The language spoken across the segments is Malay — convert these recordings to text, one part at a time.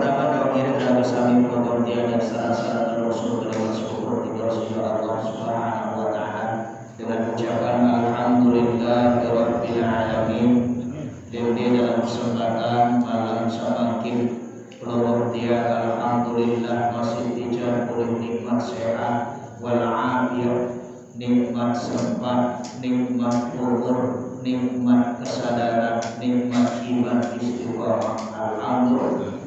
pertama dong kira kira sami potong dia dan salah rasul dengan syukur kepada Allah Subhanahu wa taala dengan ucapan alhamdulillah rabbil alamin. Dia dalam kesempatan malam semakin pelawak dia alhamdulillah masih dijaga oleh nikmat sehat wal afiyah, nikmat sempat, nikmat umur, nikmat kesadaran, nikmat iman istiqamah. Alhamdulillah.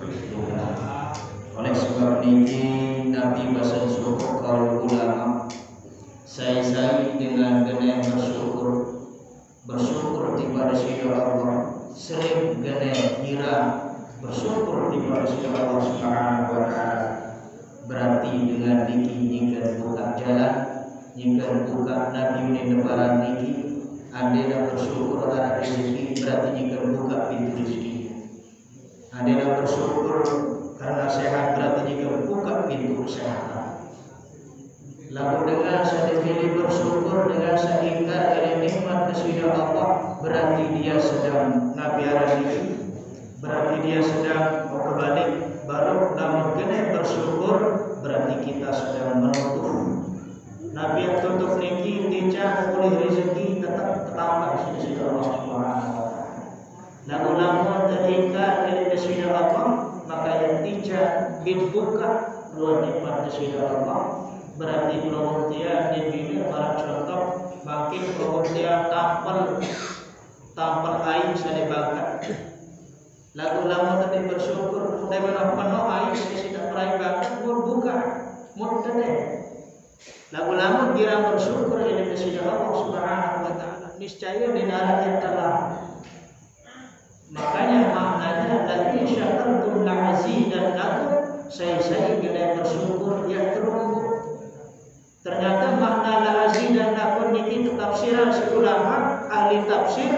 Oleh sebab ini Nabi bahasa syukur kaum ulama saya dengan benar bersyukur kepada Sidi Allah, sering benar kira bersyukur kepada Sidi Allah Subhanahu wa taala. Berarti dengan niki jika buka jalan, jika buka Nabi ini lebaran niki, anda bersyukur ada rezeki, berarti jika buka pintu rezeki. Anda bersyukur karena sehat, berarti jika buka pintu kesehatan. Lalu dengan saya pilih bersyukur, dengan saya ingkar dari nikmat kesida Allah, berarti dia sedang Nabi ini, berarti dia sedang mau kebalik. Baru namun kena bersyukur, berarti kita sedang menutup. Nabi yang tutup niki dicah oleh rezeki tetap tertambat di sisi Allah Subhanahu wa taala. Namun teringkar dari kesida Allah, maka yang dicah dibuka luar nikmat kesida Allah. Berarti kalau dia dibina para contoh, makin kalau dia tampal air saya dibangkat. Lalu lama tadi bersyukur, saya penuh air saya tidak pernah bangkat, buka, mudah. Lalu lama kira bersyukur ini kesida Allah Subhanahu wa taala. Niscaya di darat yang telah. Makanya maknanya lagi syakartum la'azidannakum, saya kena bersyukur yang terunggu. Ternyata makna la'azidannakum ini tafsiran ulama ahli tafsir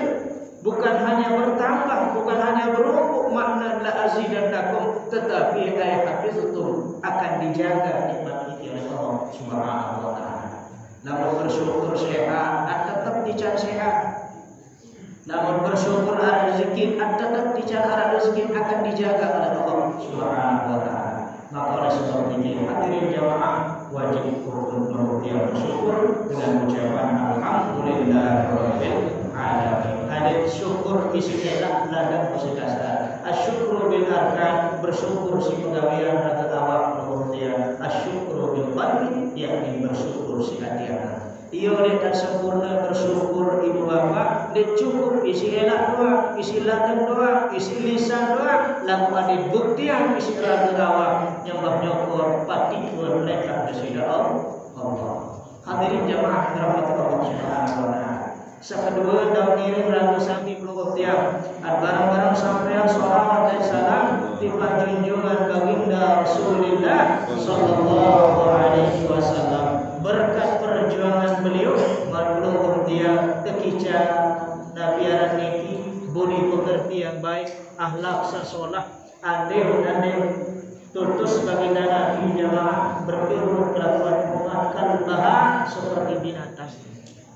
bukan hanya bertambah, bukan hanya berumpuk makna la'azidannakum, tetapi ayat itu akan dijaga nikmat oleh Allah Subhanahu wa taala. Namun bersyukur sehat, tetap dicat sehat. Namun bersyukur ada rezeki, tetap dicat ada rezeki akan dijaga oleh Allah Subhanahu wa taala. Maka oleh sebab ini hadirin jamaah wajib untuk membuktikan bersyukur dengan ucapan alhamdulillahirabbil alamin. Ada syukur isinya ladang bersedasar. Asyukru bil arkan, bersyukur si pegawaian rata awak membuktikan. Asyukru bil qalbi, yakni bersyukur si hati. Ia tak sempurna bersyukur ibu bapa, dia cukup isi elak doang, isi ladang doang, isi lisan doang. Lalu ada bukti yang isi raga awak nyembah nyokor pati tuan mereka kesida Allah. Hadirin jamaah dirahmati Allah Subhanahu wa taala. Sekedua daun ngirim lagu sampai peluk tiang. Barang-barang sampean salawat dan salam di junjungan baginda Rasulullah sallallahu alaihi wasallam. Berkat perjuangan beliau menolong dia kekica Nabi niki budi pekerti yang baik, akhlak sesolah, andil tutus baginda Nabi jamaah berpikir kelakuan memakan bahan seperti binatang.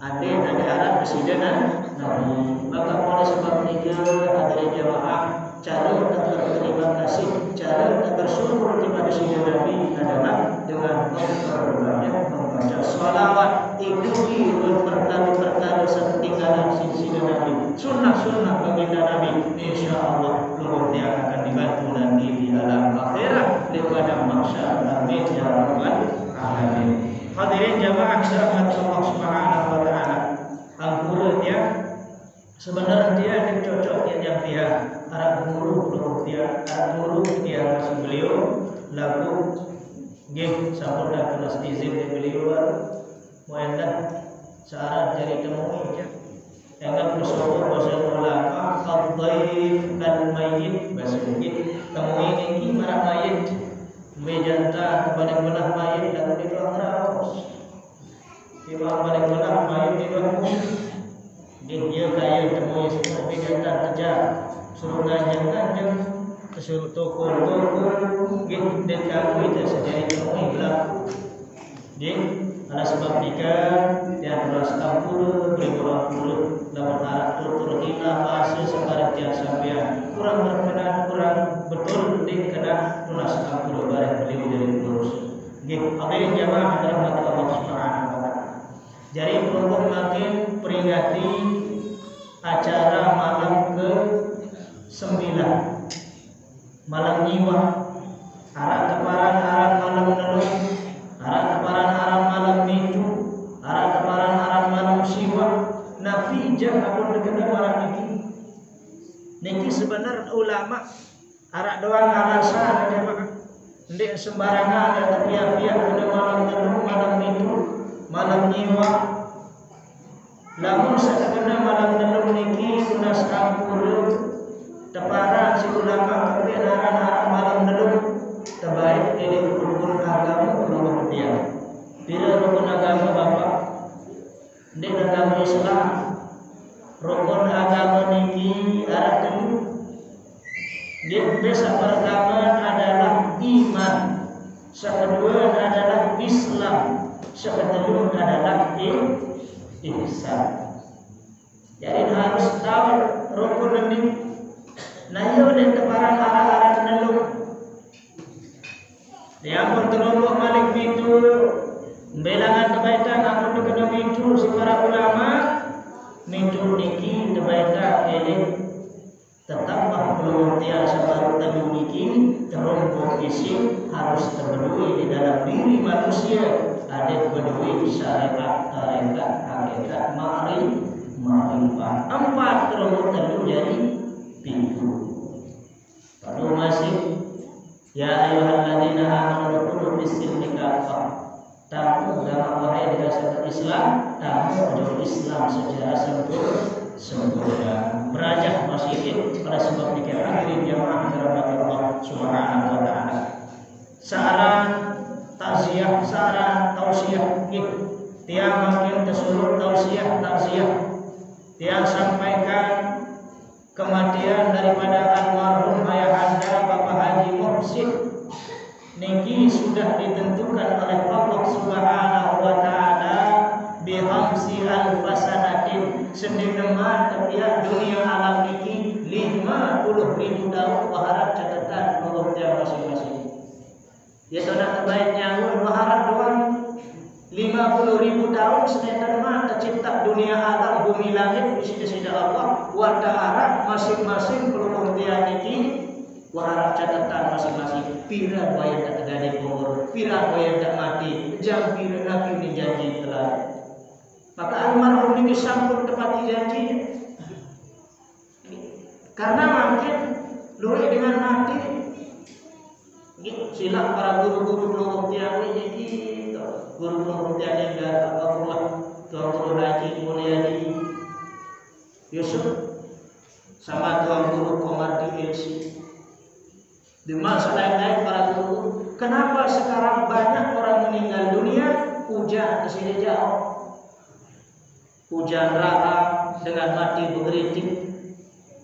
Andai ada harap kesidana Nabi. Maka oleh sebab itu ada jamaah cara untuk berterima kasih, cara untuk bersyukur kepada Sayyidina Nabi adalah dengan memperbanyak membaca sholawat, ikuti perkara-perkara setinggalan Sayyidina Nabi, sunnah-sunnah baginda Nabi. Insyaallah keluarga akan dibantu nanti di alam akhirat daripada mahsyar. Amin ya rabbal alamin. Hadirin jamaah dirahmati Allah Subhanahu wa taala. Angkurannya sebenarnya dia cocok yang dia arah guru dia kasih beliau lagu nggih sampun kelas izin dari beliau muendah syarat jadi temui ya. Enggak bersyukur bahasa ulama al-dhaif kal mayyit bahasa mungkin temui ini marah mayit mejanta kepada belah mayit dan di ruang raos. Di ruang pada belah mayit di ruang dia kaya temui seperti mejanta kerja suruh nanjang suruh toko gitu dan kamu itu sejadi temui berlaku. Jadi ada sebab nikah dan 260 ribu lawan arah tutur ina fase sebarang tiang sampean kurang berkenan kurang betul di kena tunas aku bareng beliau dari lurus gitu akhirnya jamaah rahmat Allah Subhanahu wa taala. Jadi kelompok makin peringati acara malam ke-9 malam nyiwa arah keparan arah malam nelung arah keparan arah malam minggu arah keparan arah malam siwa nabi jah apun dekena malam niki sebenarnya ulama arah doang alasan jamaah ndek sembarangan ya pihak-pihak kena malam nelung malam minggu malam nyiwa lamun sakena malam nelung niki tunas ampun teparan si ulama kebenaran arah malam nelung terbaik ini rukun agama ulama dia. Bila rukun agama Bapak di agama Islam rukun agama niki arah kedua dia biasa pertama adalah iman, kedua adalah Islam, ketiga adalah ihsan. Jadi harus tahu rukun ini. Nah iya udah teparan arah-arah nelung. Dia pun terombok malik itu belangan kebaikan aku dikena micu si para ulama micu niki kebaikan ini tetap peluang tiada sebaru tadi niki terombok isi harus terpenuhi di dalam diri manusia ada berdua syariat tarekat hakikat ma'rifah 4 terombok tadi jadi pintu. Lalu masih ya ayyuhalladzina amanu qulu bis-silmi kafah. Tamu dalam wahai dasar Islam, tamu ujung Islam secara sempurna. Berajah masih pada sebab dikir hadirin jamaah dirahmati Allah Subhanahu wa taala. Saran takziah, saran tausiah gitu. Tiang makin kesulut tausiah. Tiang sampaikan kematian daripada almarhum ayahanda Bapak Haji Muhsin niki sudah ditentukan oleh Allah Subhanahu wa taala bihamsi al-fasanatin sendeman tepian dunia alam niki 50.000 tahun waharap catatan Allah dia masing-masing. Ya saudara terbaik nyawa waharap doang 50.000 tahun senetan mah tercipta dunia alam bumi langit di sisi Allah warga arah masing-masing peluang dia niki waharap catatan masing-masing pira wayang tak terjadi umur pira wayang tak mati jam pira nabi ini janji telah maka almarhum ini sampun tepati janjinya karena makin luwe dengan mati silap para guru-guru peluang dia ini guru-guru dia yang dah Allah Tuan Haji Mulyadi Yusuf sama Tuan Guru Komar di LC di masa lain-lain para guru kenapa sekarang banyak orang meninggal dunia hujan kesini jauh hujan rara dengan mati bergeritik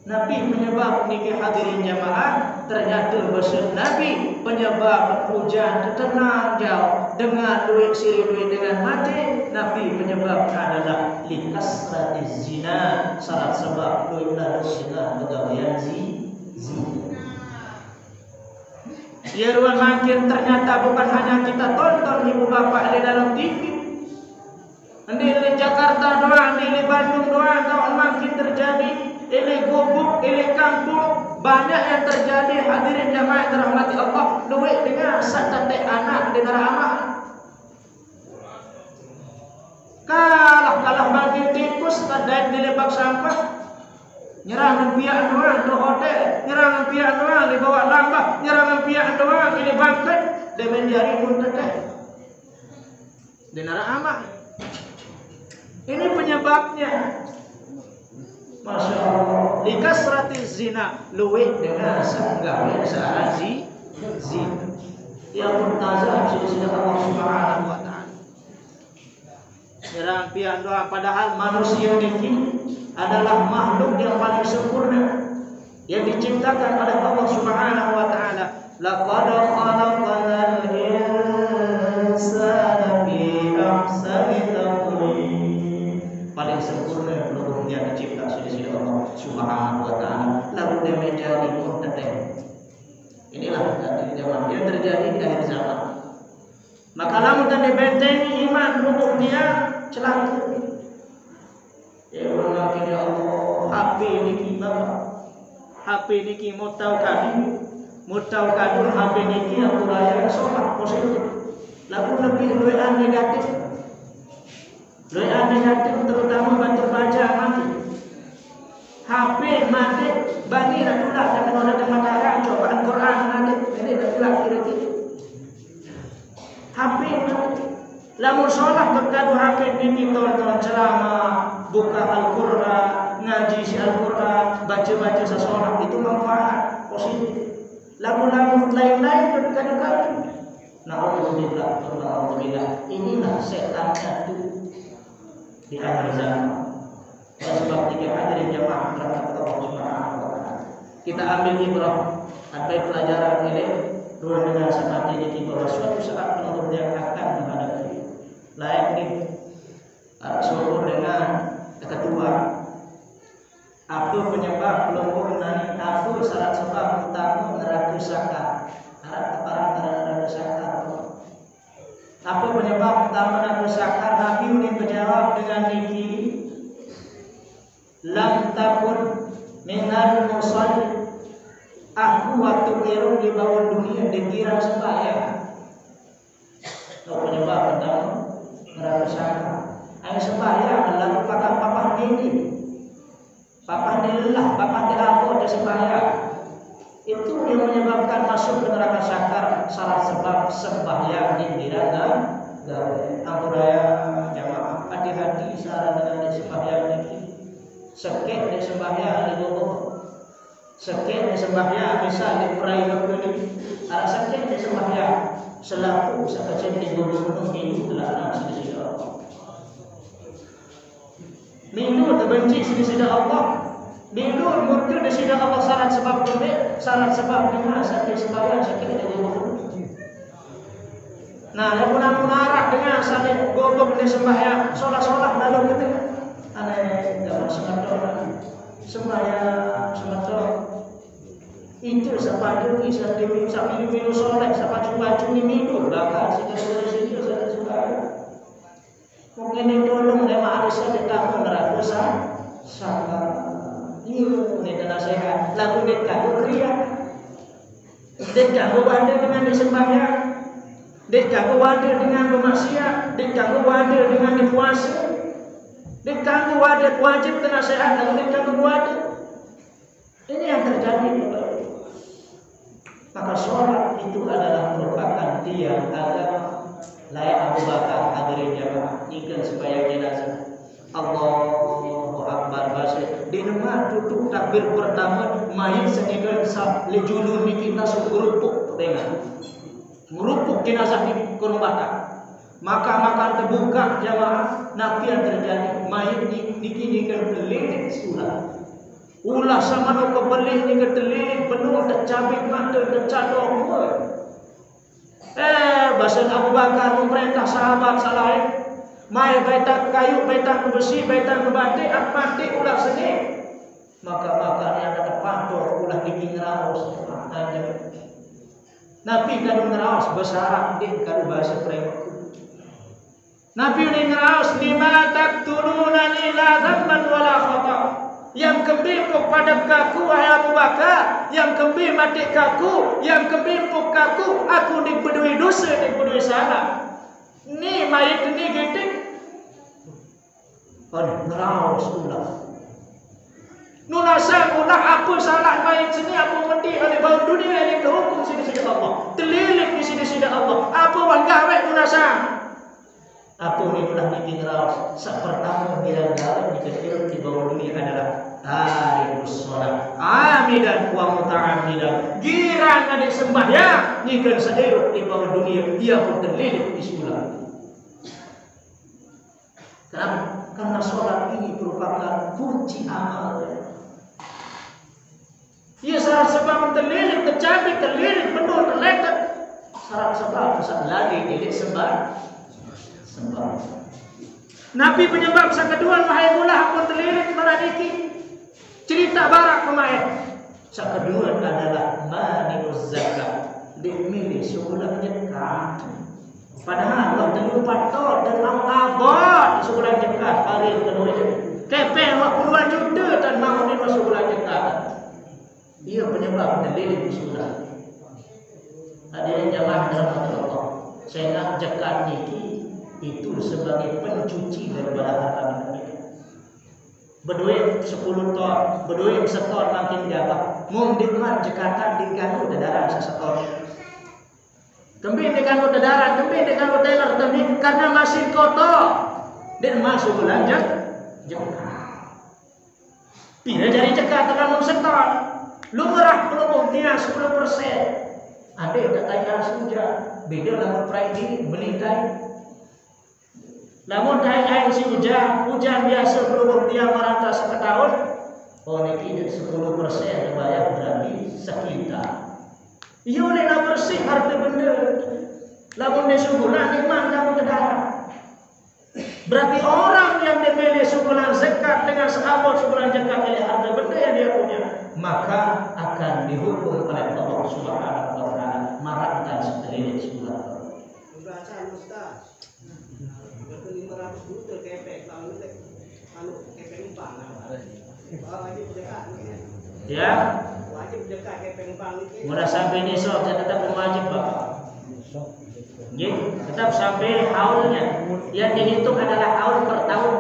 Nabi penyebab niki hadirin jamaah ternyata besar Nabi penyebab hujan tenang jauh dengan duit siri duit dengan mati Nabi penyebab adalah likasratiz zina syarat sebab duit lalu zina begawian zina ya ruang makin ternyata bukan hanya kita tonton ibu bapak di dalam TV di Jakarta doang di Bandung doang tahun makin terjadi ini gubuk, ini kampung banyak yang terjadi hadirin jamaah dirahmati Allah duit dengan sate anak di neraka kalah bagi tikus terdaik di lebak sampah nyerangan pihak doang di hotel nyerangan pihak doang di bawah lambah nyerangan pihak doang ini bangkit dan menjadi pun terdaik di neraka ini penyebabnya Masya Allah likasratiz zina luwih dengan sanggawe searah zina yang bertazah sisi Allah Subhanahu wa taala Jarang pihak doa padahal manusia ini adalah makhluk yang paling sempurna yang diciptakan oleh Allah Subhanahu wa taala. Laqad khalaqnal insana fi ahsani taqwim. Paling sempurna makhluk yang diciptakan sisi Allah Subhanahu wa taala lalu dia menjadi murtad. Inilah zaman yang terjadi di akhir zaman. Maka lamun dan dibentengi iman rukuk dia celaka. Ya Allah ya Allah, HP niki Bapak. HP niki mau tahu HP niki aturaya solat positif. Lalu lebih negatif. Negatif terutama baca mati. HP mati bani ratulah dan orang mata cobaan Quran nanti ini ratulah kira-kira. HP mati. Lamun sholat terkadu HP ini tonton ceramah, buka Al-Quran, ngaji si Al-Quran, baca-baca sesolat itu manfaat positif. Lamun lain-lain terkadu-kadu. Na'udzubillah. Inilah setannya itu di akhir zaman. Sebab tiga hadirin jamaah berangkat Allah Subhanahu wa taala. Kita ambil ibrah, ambil pelajaran ini dua dengan seperti ini bahwa suatu saat penuntut yang akan menghadapi layak nih syukur dengan kedua. Apa penyebab belum nani? Apa syarat sebab utama neraka sakar? Neraka sakar. Apa penyebab utama neraka sakar? Nabi ini menjawab dengan niki. Lam takun minal musalli. Aku waktu kira di bawah dunia dikira sembahyang. Tahu penyebab pertama neraka sakar. Ayo sembahyang lalu papan ini. Papan lelah, papan dilapo dia sembahyang. Itu yang menyebabkan masuk ke neraka sakar. Salah sebab sembahyang dikira dan ampuraya jamaah hati-hati saran dengan sembahyang ini. Sekek di sembahyang di bawah, sekek di sembahyang bisa diperai begini. Ada sekek di sembahyang selaku sekecil di bawah hidup lah sisi Allah. Minum terbenci sisi Allah, minum murka di sisi Allah syarat sebab berbeda, syarat sebab dengan sekek sembahyang sekek di bawah. Nah, yang munarah dengan saling gobok di sembahyang, solat lalu kita aneh dalam sembahyang itu sepatu bisa minum soleh sepatu baju minum bakal sini mungkin yang tolong lema ada sedekah neraka sama ini dan nasihat lagu dekat ria dekat wadah dengan disembahyang dekat wadah dengan bermaksiat dekat wadah dengan dipuasa ditangguh wajib kena sehat dan ditangguh wajib. Ini yang terjadi. Maka sholat itu adalah merupakan tiang agama layak Abu Bakar hadirin jamaah ikan supaya jenazah. Allahu Akbar basir. Di rumah tutup takbir pertama main sengikan sab lejulun di kita suruh dengan merupuk jenazah di kurung maka terbuka jamaah nabi yang terjadi mayat dikinikan terlilit sulah ulah sama no kebelih ni terlilit penuh tercabik mata tercadok bahasa Abu Bakar memerintah sahabat salain mai baitang kayu baitang besi baitang batik mati ulah seni maka yang ada patok ulah bikin raos nabi kadung raos besarak din kadu bahasa preman Nabi ini ngeraus lima taktulunani la dhamman wala khata. Yang kembimpuk pada kaku wahai Abu Bakar, yang kembim mati kaku, yang kembimpuk kaku, aku dipedui dosa, dipedui salah. Ni mayat ni gitik. Ngeraus ulah. Nunasa ulah apa salah mayat sini apa mati oleh bau dunia ini kehukum sini Allah. Terlilit di sini Allah. Apa wanggawe nunasa? Aku ini ulah bikin raus. Pertama bila gawe dikira di bawah dunia adalah tarikus sholat amidan wa muta'amidan. Girang ada sembahyang jika sederuk di bawah dunia dia pun terlilit di sulam. Kenapa? Karena sholat ini merupakan kunci amal. Ia syarat sebab terlilit, tercabik, terlilit, penuh, terletak. Syarat sebab bisa lagi jadi sembah. Nabi penyebab sang kedua wahai mula pun terlilit meradiki Cerita barak pemain. Yang kedua adalah mani'uz zakat. Dimilih sebulan jekat. Padahal waktu lupa tol dan mau abad sebulan jekat hari kedua. Kepeng puluhan juta dan mau di sebulan jekat. Ia penyebab dalil sebulan. Hadirin jamaah dalam Allah. Saya nak jekat niki itu sebagai pencuci daripada harta benda. Berduit 10 ton, berduit setor makin jabah. Mungkin jekatan diganggu dadaran sesetor. Kembali diganggu dadaran, kembali diganggu teller, kembali karena masih kotor. Dan masuk bulan jekat. Bila jadi jekat terlalu setor, lumrah pelumutnya 10%. Ada yang kata suja, beda lamun prai diri beli kai. Namun air si hujan biasa berumur dia merata setahun. Oh niki 10% dibayar berarti sekitar. Ia olehlah bersih harta benda. Namun dia sebulan nikmat kamu kedarah. Berarti orang yang dibeli sebulan zakat dengan sehabot sebulan zakat oleh harta benda yang dia punya, maka akan dihukum oleh Allah Subhanahu wa taala maratan setelih sebulan. Bacaan Ustaz. 500 juta kepek tahun ini kalau kepek empang wajib zakat ya wajib zakat kepek empang ini mudah sampai ini so tetap wajib Bapak tetap sampai haulnya yang dihitung adalah haul per tahun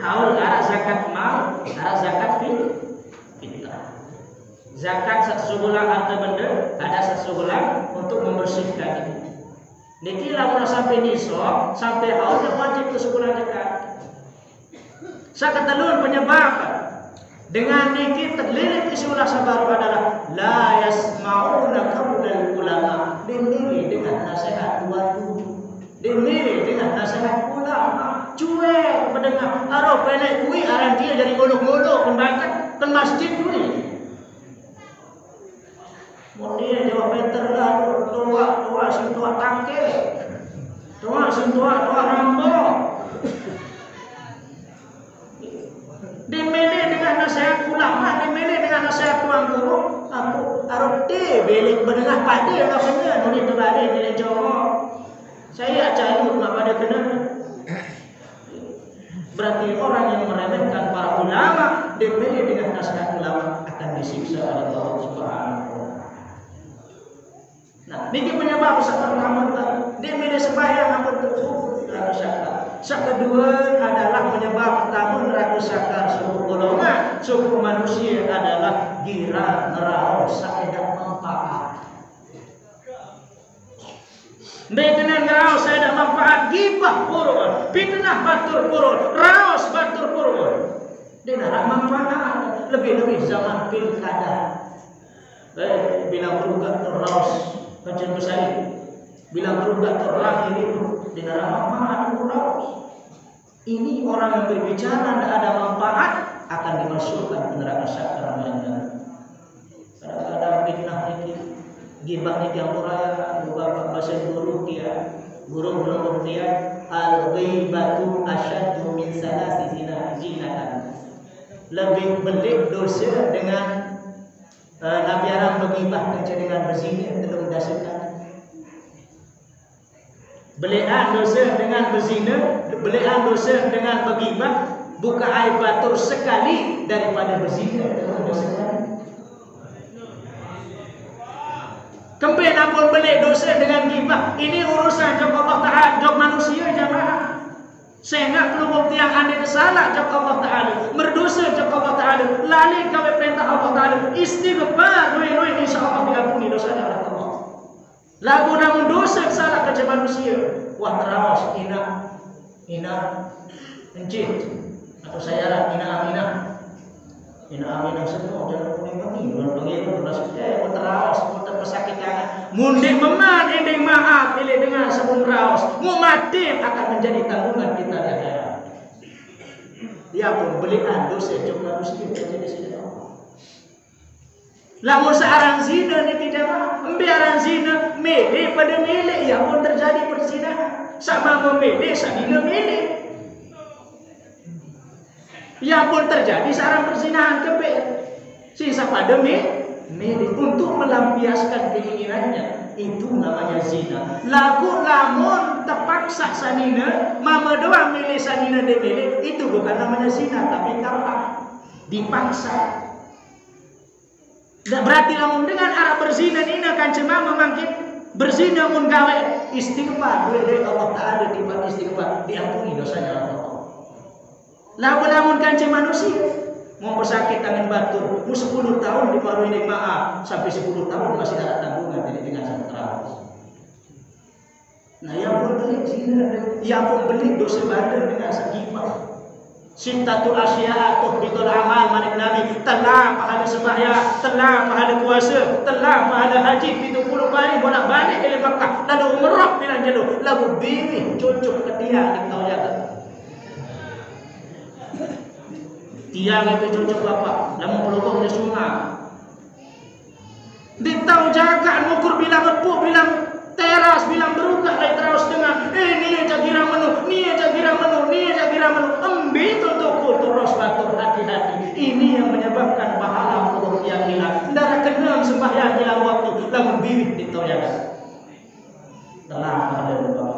haul arah zakat mal arah zakat fitrah zakat sebulan harta benda ada sebulan untuk membersihkan ini. Niki lamun sampai nisab sampai haul wajib ke sebulan dekat. Sakatelun penyebab dengan niki terlilit isi ulah sabar adalah la yasma'una qaulal ulama. Dimilih dengan nasihat tuan dimilih dengan nasihat ulama. Cuek mendengar aro pelek kuwi aran dia jadi golok-golok pembakat ke masjid kuwi. Dia jawab Peter lah, tua sing tua tangke, tua rambo. Dimilih dengan nasihat ulama, dimilih dengan nasihat tuan guru. Aku arep belik menengah pade rasanya nuni terbalik nilai Jawa. Saya calut mak pada kena. Berarti orang yang meremehkan para ulama, dimilih dengan nasihat ulama akan disiksa oleh Allah Subhanahu. Nah, niki penyebab pertama dia milih sembahyang ampun terkubur neraka syakar. Kedua adalah penyebab pertama neraka syakar suku golongan suku manusia adalah gira neraos saedah manfaat. Dengan neraos saedah manfaat gibah purun, fitnah batur purun, raos batur purun. Dinarah manfaat lebih-lebih zaman pilkada. Bila berugat raos Kajian besar bila berugat terakhir itu di dalam manfaat raus. Ini orang yang berbicara tidak ada manfaat akan dimasukkan ke neraka sakar menjana. Kadang-kadang fitnah ini, gibah ini yang murah, bapak bahasa guru dia, guru belum dia al-ghibatu asyaddu min salasi zinatan. Lebih belik dosa dengan Nabi Arab bergibah dengan berzina belum dasarkan. Belian dosa dengan berzina, belian dosa dengan bergibah buka air batur sekali daripada berzina belum dasarkan. Kembali ampun belik dosa dengan gibah. Ini urusan jok Allah Ta'ala, jok manusia jamaah. Sehingga pelumuk tiang anda salah jok Allah Ta'ala, berdosa jok Allah Ta'ala, lali kami perintah Allah Ta'ala, istighfar nuih insyaAllah diampuni dosanya oleh Allah. Lagu namun dosa salah kerja manusia, wah terawas ina encit atau sayaran ina aminah semua jangan kuning-kuning dengan pengiru terawas pesakit jangan mundik meman ending maaf pilih dengan sebelum raos mu mati akan menjadi tanggungan kita di akhirat. Dia pun belian dosa jok manusia terjadi sini. Lamun searang zina ni tidak membiaran zina milih pada milik ya pun terjadi perzinahan sama memilih sambil milih. Yang pun terjadi sarang perzinahan kebek. Sisa pada untuk melampiaskan keinginannya. Itu namanya zina. Lagu lamun terpaksa sanina, mama doang milih sanina dia milih, itu bukan namanya zina, tapi karena dipaksa. Dan berarti lamun dengan arah berzina ini kan cuma memakin berzina mun gawe istighfar, boleh Allah Taala tiba istighfar diampuni dosanya Allah. Lamun kan cuma manusia mau pesakit tangan batur, mau 10 tahun diparuhi maaf, sampai 10 tahun masih ada tanggungan dengan sentral. Nah, yang pun beli zina, yang pun beli dosa badan dengan segifah. Sintatul asya tuhbitul amal manik Nabi, telah pahala sembahyang, telah pahala puasa, telah pahala haji 70 kali bolak-balik ke Mekah, lalu umrah bilang jelu, lalu bini cucuk ke dia di jaga. Tiang itu cucuk bapak, namun pelukung di sungai. Ditau jaga, ngukur bilang empuk, bilang teras, bilang berukah, lai terus dengan ni aja kira menu, ni aja kira menu, ni aja kira menu. Ambil tutuku terus batur hati-hati. Ini yang menyebabkan pahala pelukung yang hilang. Darah kenal sembahyang hilang waktu, namun bibit ditau jaga. Telah pada bapak,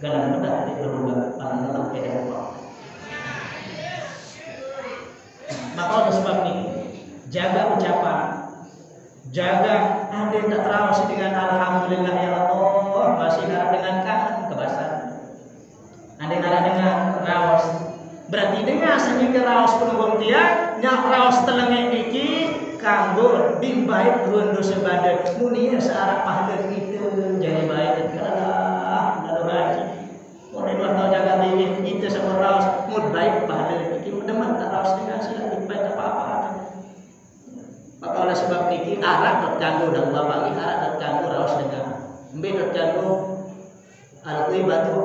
galang bedah di berubah, paling ke depan. Maka oleh sebab ini jaga ucapan, jaga anda tak terawasi dengan alhamdulillah ya Allah, masih nara dengan kangen kebasan, anda nara dengan rawas, berarti dengan sehingga rawas penunggung dia, nyak rawas telengeng iki, kanggur bimbaik rundu sebadan, munia searah pahala kita jadi baik kalah lalu haji, boleh dua tahun jaga diri kita sama rawas, mud baik pahala kita, demen tak rawas dengan sila. Maka oleh sebab ini arah terganggu dan bapak ini arah terganggu rawas dengan mbak terganggu al-qibatu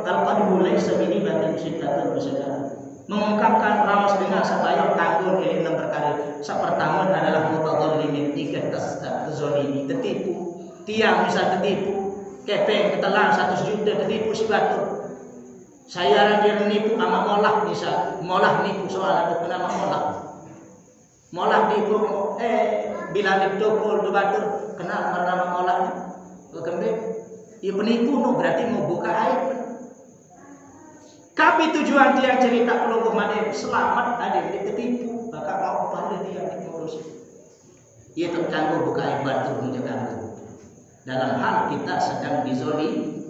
al-qadhu laysa bini batin sitatun bersedar mengungkapkan rawas dengan sebayang tanggung ini 6 perkara. Pertama adalah mutadzallimin, tiga terzalimi, tertipu. Tiang bisa tertipu, kepeng ketelan 100 juta tertipu si batu. Saya dia menipu amak molah bisa, molah nipu soal ada nama molah. Molah nipu bila dipukul tu batur kenal nama molahnya kembali ia penipu no, berarti mau buka aib. Tapi tujuan dia cerita pelungguh mana selamat ada dia tertipu maka mau pada dia diurus ia terganggu buka aib batur menjaga dalam hal kita sedang dizolimi.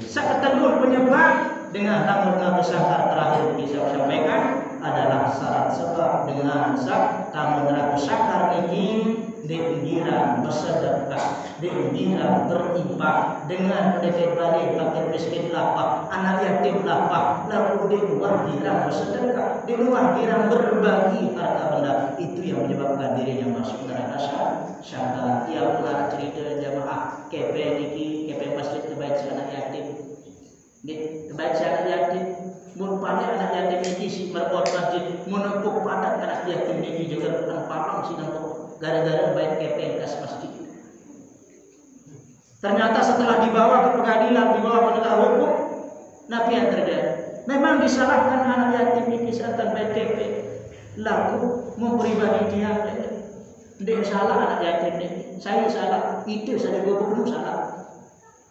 Seketeluh penyebab dengan namun besar terakhir bisa sampaikan adalah syarat sebab dengan sak tamu neraka sakar ini diingiran bersedekah, diingiran berinfak dengan mendekat balik fakir miskin lapar, anak yatim lapar, lalu di luar girang bersedekah, di luar girang berbagi harta benda, itu yang menyebabkan dirinya masuk neraka sakar. Yang pernah cerita jamaah kepe niki kepe masjid terbaik anak yatim, terbaik anak yatim. Mun pada anak yatim ini si merbuat masjid menempuk padat anak yatim ini juga parang si nampak gara-gara baik kepeng kas masjid. Ternyata setelah dibawa ke pengadilan, dibawa penegak hukum, nabi yang terjadi. Memang disalahkan anak yatim ini serta baik kepeng. Lalu memperibadi dia, dia salah anak yatim ini. Saya salah, itu saya bukan salah.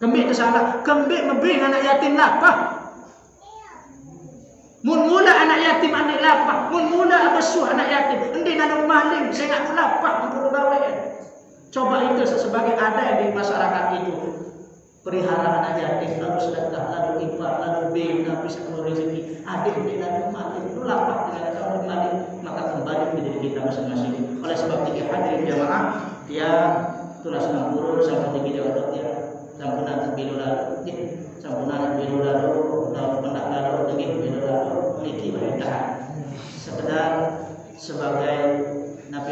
Kembik salah, kembik membing anak yatim lapah. Mun mula anak yatim anak lapah, mun mula besuh anak yatim, endi nanu maling, saya nak lapah untuk gawe. Coba itu sebagai ada di masyarakat itu. Pelihara anak yatim, lalu sedekah, lalu infak, lalu bina, bisa rezeki. Adik di nanu maling, itu lapah dengan orang maling, maka kembali ke diri kita masing-masing. Oleh sebab itu hadirin jamaah, dia tulas 60 sampai 3 jawab dia. Sampunan terbilu lalu, sampunan terbilu lalu, lalu pendak lalu, terbilu lalu, niki beritahan. Sekedar sebagai nabi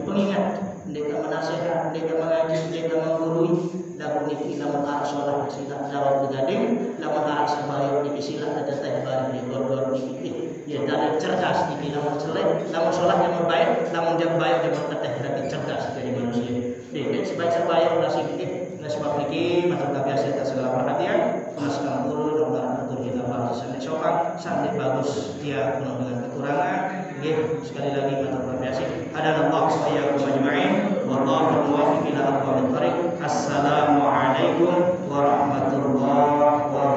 pengingat, mereka menasihat, mereka mengaji, mereka menggurui, lalu niki lamun arah sholat silat jawab begading, lamun arah sembahyang niki silat ada teh bareng di gor-gor niki. Ya dari cerdas niki lamun selek, lamun sholat yang baik, lamun jam baik jam teteh berarti cerdas jadi manusia. Jadi sebaik-sebaik ulah sedikit. Sebab ini masuk biasa atas segala perhatian, mas kampur, nomor atur kita bahas sampai sopan, sampai bagus dia penuh dengan kekurangan. Sekali lagi kata terima kasih. Hadanallahu wa iyyakum ajma'in. Wallahu muwaffiq ila aqwamit thariq. Assalamualaikum warahmatullahi wabarakatuh.